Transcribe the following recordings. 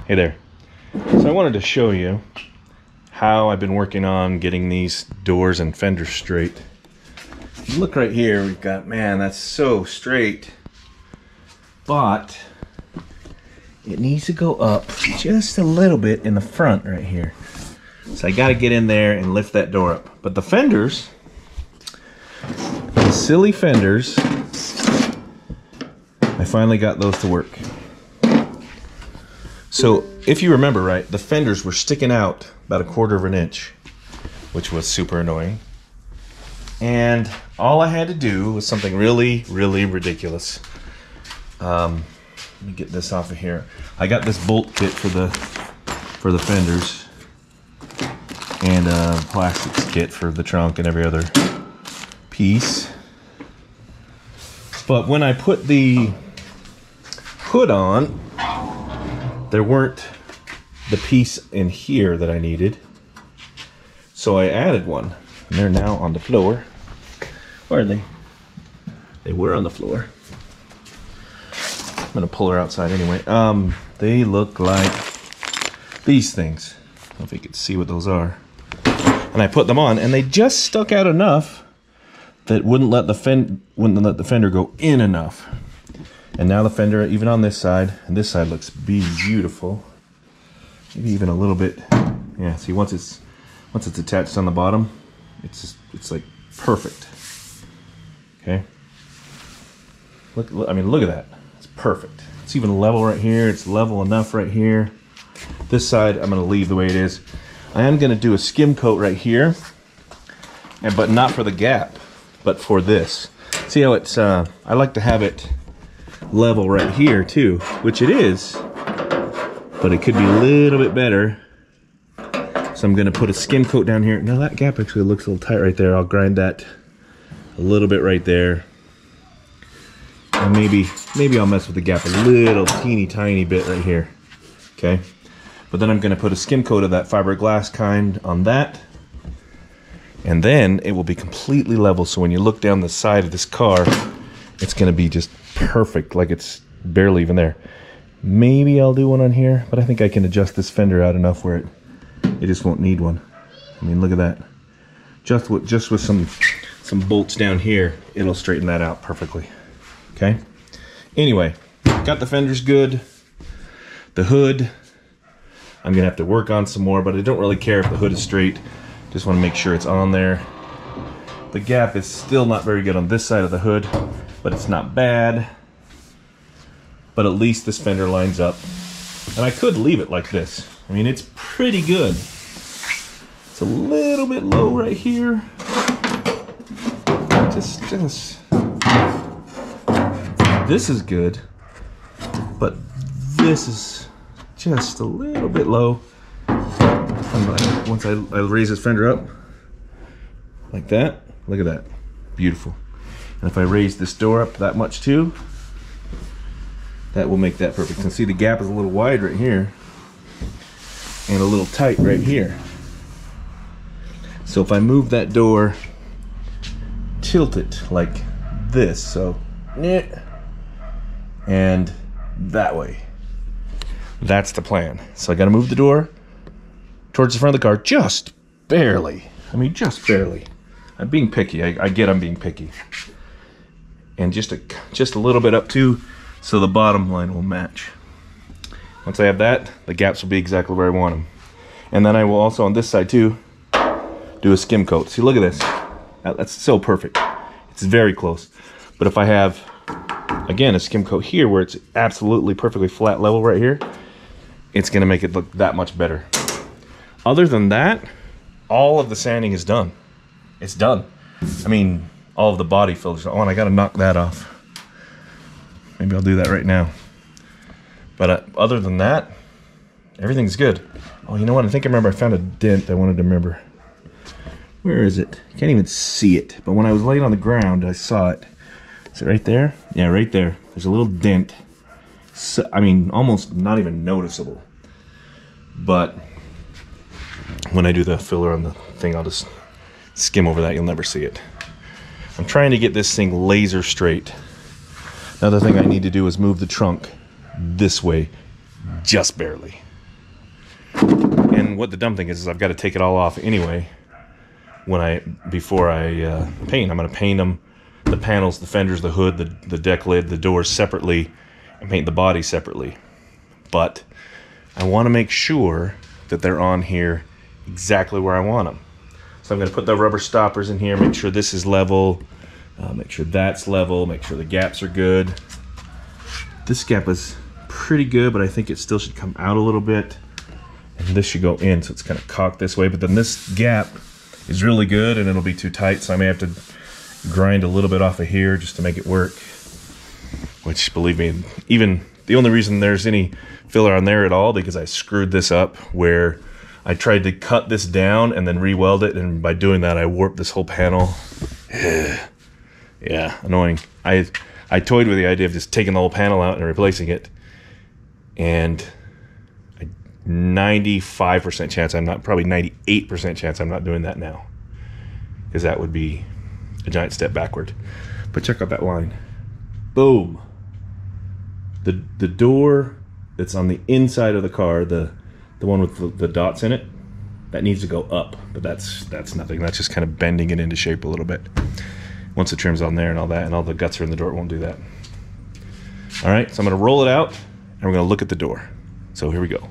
Hey there. So I wanted to show you how I've been working on getting these doors and fenders straight. Look right here, we've got, man, that's so straight. But it needs to go up just a little bit in the front right here. So I got to get in there and lift that door up. But the fenders, the silly fenders, I finally got those to work. So if you remember right, the fenders were sticking out about 1/4 of an inch, which was super annoying. And all I had to do was something really, really ridiculous. Let me get this off of here. I got this bolt kit for the fenders, and a plastics kit for the trunk and every other piece. But when I put the hood on, there weren't the piece in here that I needed. So I added one, and they're now on the floor. Where are they? They were on the floor. I'm gonna pull her outside anyway. They look like these things. I don't know if you can see what those are. And I put them on, and they just stuck out enough that wouldn't let the fender go in enough. And now the fender, even on this side, and this side looks beautiful. Maybe even a little bit. Yeah. See, once it's attached on the bottom, it's like perfect. Okay. Look, I mean, look at that. It's perfect. It's even level right here. It's level enough right here. This side, I'm going to leave the way it is. I am going to do a skim coat right here, but not for the gap, but for this. See how it's? I like to have it level right here too, which it is, but it could be a little bit better. So I'm going to put a skim coat down here. Now that gap actually looks a little tight right there. I'll grind that a little bit right there, and maybe I'll mess with the gap a little teeny tiny bit right here. Okay, but then I'm going to put a skim coat of that fiberglass kind on that, and then it will be completely level. So when you look down the side of this car, it's going to be just perfect, like it's barely even there. Maybe I'll do one on here, but I think I can adjust this fender out enough where it just won't need one. I mean, look at that. Just with some bolts down here, it'll straighten that out perfectly. Okay. Anyway, got the fenders good. The hood, I'm gonna have to work on some more, but I don't really care if the hood is straight. Just want to make sure it's on there. The gap is still not very good on this side of the hood, but it's not bad. But at least this fender lines up. And I could leave it like this. I mean, it's pretty good. It's a little bit low right here. Just this is good, but this is just a little bit low. And once I raise this fender up like that, look at that, beautiful. And if I raise this door up that much too, that will make that perfect. And see, the gap is a little wide right here and a little tight right here. So if I move that door, tilt it like this, so and that way. That's the plan. So I gotta move the door towards the front of the car, just barely. I mean, just barely. I'm being picky. I get I'm being picky. And just a little bit up too, so the bottom line will match. Once I have that, the gaps will be exactly where I want them. And then I will also, on this side too, do a skim coat. See, look at this. That's so perfect. It's very close. But if I have, again, a skim coat here where it's absolutely perfectly flat level right here, it's gonna make it look that much better. Other than that, all of the sanding is done. It's done. I mean, all of the body filters. Oh, and I gotta knock that off. Maybe I'll do that right now. But other than that, everything's good. Oh, you know what? I think I remember I found a dent I wanted to remember. Where is it? I can't even see it. But when I was laying on the ground, I saw it. Is it right there? Yeah, right there. There's a little dent. So, I mean, almost not even noticeable. But when I do the filler on the thing, I'll just skim over that. You'll never see it. I'm trying to get this thing laser straight. Another thing I need to do is move the trunk this way, just barely. And what the dumb thing is I've got to take it all off anyway before I paint. I'm going to paint them, the panels, the fenders, the hood, the deck lid, the doors separately, and paint the body separately. But I want to make sure that they're on here exactly where I want them. So I'm going to put the rubber stoppers in here, make sure this is level, make sure that's level, make sure the gaps are good. This gap is pretty good, but I think it still should come out a little bit. And this should go in, so it's kind of cocked this way. But then this gap is really good, and it'll be too tight, so I may have to grind a little bit off of here just to make it work. Which, believe me, even the only reason there's any filler on there at all, because I screwed this up where I tried to cut this down and then re-weld it, and by doing that I warped this whole panel. Yeah, annoying. I toyed with the idea of just taking the whole panel out and replacing it, and 95% chance I'm not, probably 98% chance I'm not doing that now, because that would be a giant step backward. But check out that line. Boom. The door that's on the inside of the car, the one with the dots in it, that needs to go up, but that's nothing. That's just kind of bending it into shape a little bit. Once the trim's on there and all that, and all the guts are in the door, it won't do that. All right, so I'm gonna roll it out, and we're gonna look at the door. So here we go.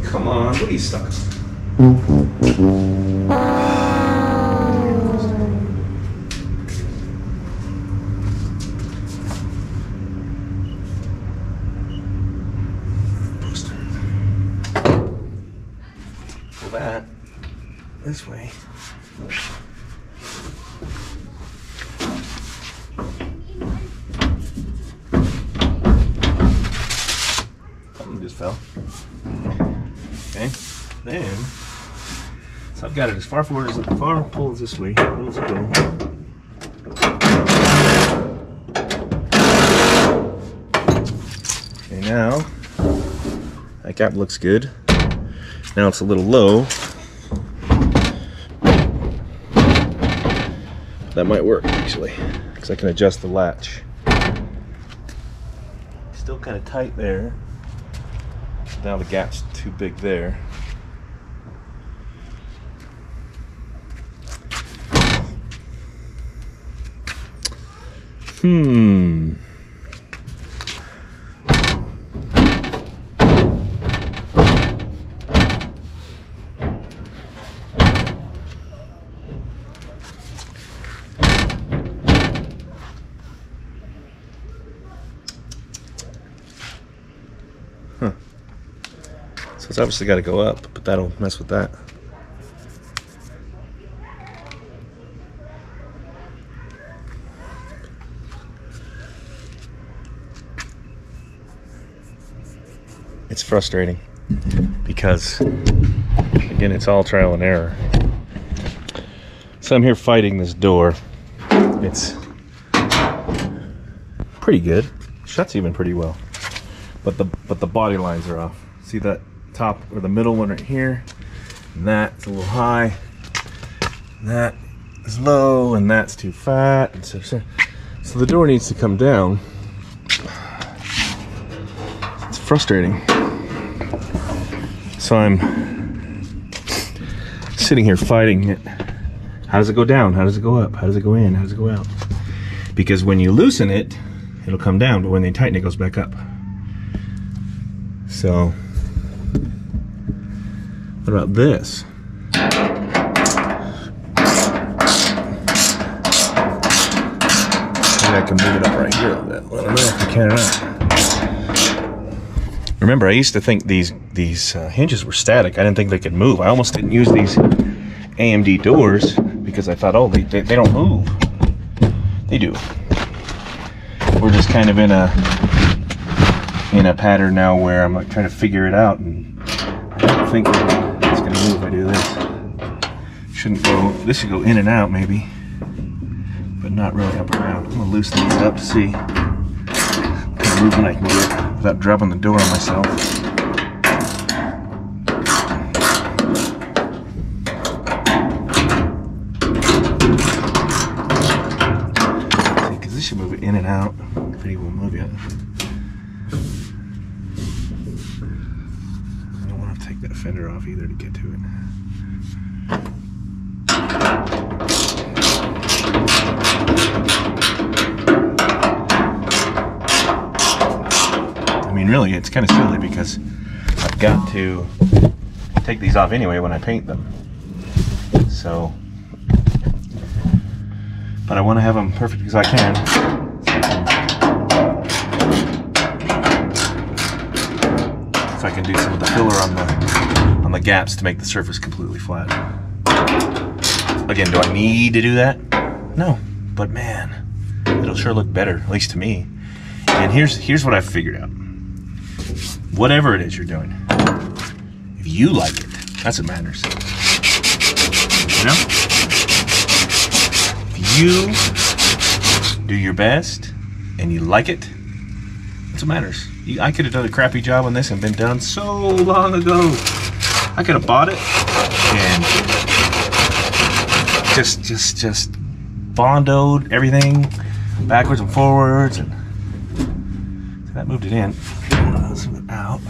Come on, what are you stuck? Pull that this way. Something just fell. Okay, then, so I've got it as far forward as the far pulls this way. Let's go. Okay, now that gap looks good. Now it's a little low. That might work actually, because I can adjust the latch. Still kind of tight there. Now the gap's too big there. So it's obviously got to go up, but that'll mess with that. It's frustrating because, again, it's all trial and error. So I'm here fighting this door. It's pretty good. Shuts even pretty well, but the body lines are off. See that top or the middle one right here, and that's a little high, and that is low, and that's too fat, and so the door needs to come down. It's frustrating. So I'm sitting here fighting it. How does it go down? How does it go up? How does it go in? How does it go out? Because when you loosen it, it'll come down, but when they tighten it, goes back up. So what about this? Maybe I can move it up right here a little bit. Well, I don't know if I can or not. Remember, I used to think these hinges were static. I didn't think they could move. I almost didn't use these AMD doors because I thought, oh, they don't move. They do. We're just kind of in a pattern now where I'm like trying to figure it out, and I don't think it's gonna move if I do this. Shouldn't go. This should go in and out maybe, but not really up and around. I'm gonna loosen these up to see. more movement I can get without dropping the door on myself. See, because this should move it in and out. If it will move it. I don't want to take that fender off either to get to it. I mean, really, it's kind of silly because I've got to take these off anyway when I paint them. So, but I want to have them perfect as I can. So I can do some of the filler on the gaps to make the surface completely flat. Again, do I need to do that? No, but man, it'll sure look better, at least to me. And here's what I've figured out. Whatever it is you're doing, if you like it, that's what matters. You know? If you do your best and you like it, that's what matters. I could have done a crappy job on this and been done so long ago. I could have bought it and just bondoed everything backwards and forwards, and so that moved it in. Let's move it out.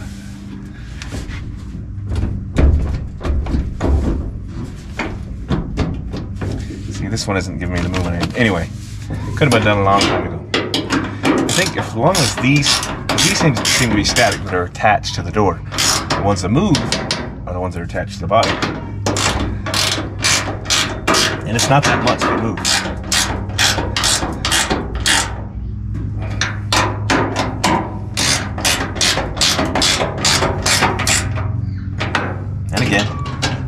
See, this one isn't giving me the movement in. Anyway, could have been done a long time ago. I think as long as these things seem to be static, but are attached to the door. The ones that move are the ones that are attached to the body. And it's not that much they move. And again,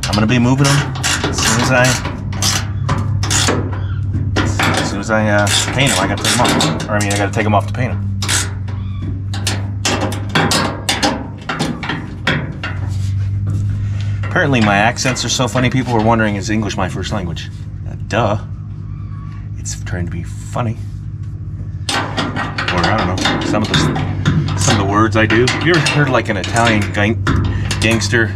I'm going to be moving them as soon as I paint them. I got to take them off. Or I mean, I got to take them off to paint them. Apparently my accents are so funny, people were wondering, is English my first language? Duh. It's trying to be funny. Or I don't know, some of the words I do. Have you ever heard like an Italian gangster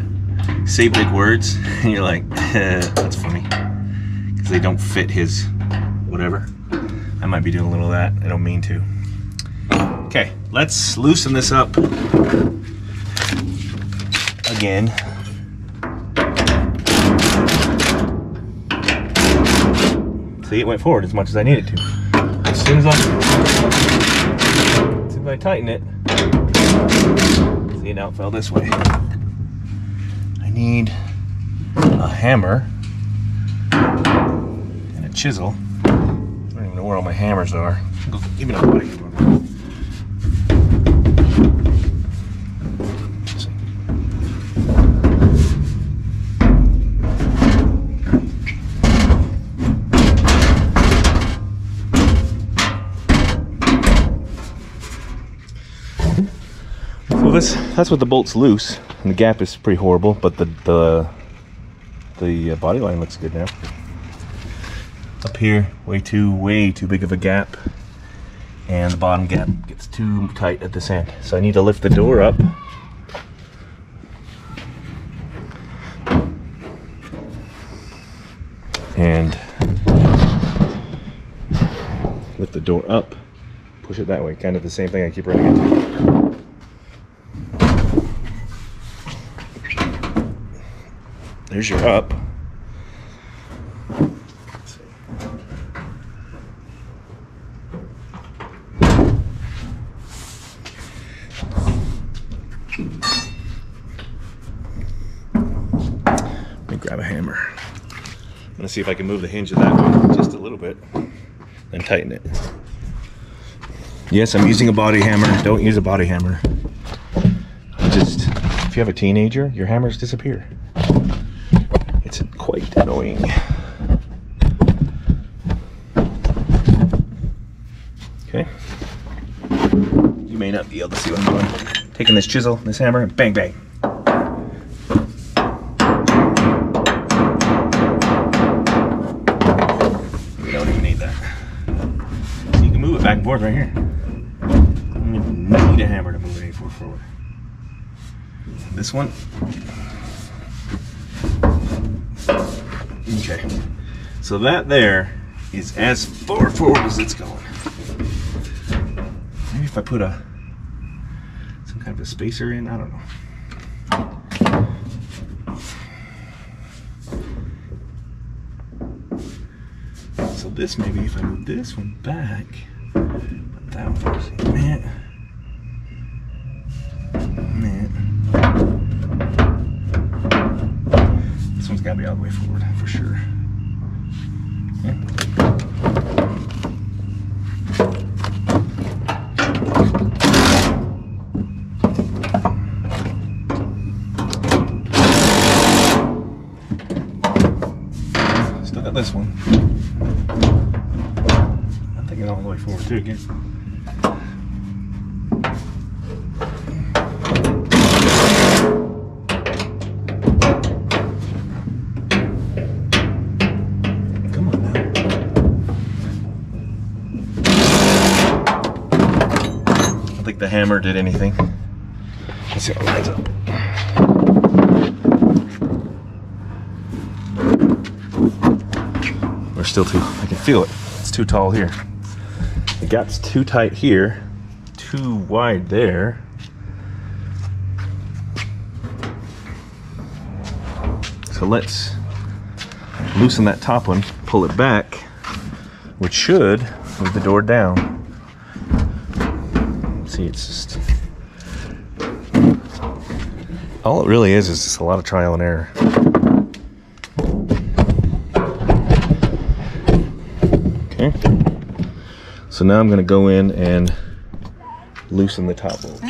say big words? And you're like, that's funny. Because they don't fit his whatever. I might be doing a little of that. I don't mean to. Okay, let's loosen this up again. See, it went forward as much as I needed to. As soon as I tighten it, see, now it fell this way. I need a hammer and a chisel. I don't even know where all my hammers are. Even a body. That's what the bolt's loose, and the gap is pretty horrible, but the body line looks good now. Up here, way too big of a gap, and the bottom gap gets too tight at this end. So I need to lift the door up. And lift the door up, push it that way, kind of the same thing I keep running into. There's your up. Let me grab a hammer. I'm gonna see if I can move the hinge of that one just a little bit, then tighten it. Yes, I'm using a body hammer. Don't use a body hammer. Just, if you have a teenager, your hammers disappear. It's quite annoying. Okay. You may not be able to see what I'm doing. Taking this chisel, this hammer, and bang, bang. We don't even need that. So you can move it back and forth right here. You need a hammer to move an A4 forward. This one. Okay. So that there is as far forward as it's going. Maybe if I put some kind of a spacer in, I don't know. So this, maybe if I move this one back, but that one, man. This one's gotta be all the way forward for sure. Okay. Still got this one. I'm thinking all the way forward too again. The hammer did anything. Let's see how it lines up. We're still too, I can feel it. It's too tall here. The gap's too tight here, too wide there. So let's loosen that top one, pull it back, which should move the door down. See, it's just, all it really is just a lot of trial and error. Okay, so now I'm going to go in and loosen the top bolts.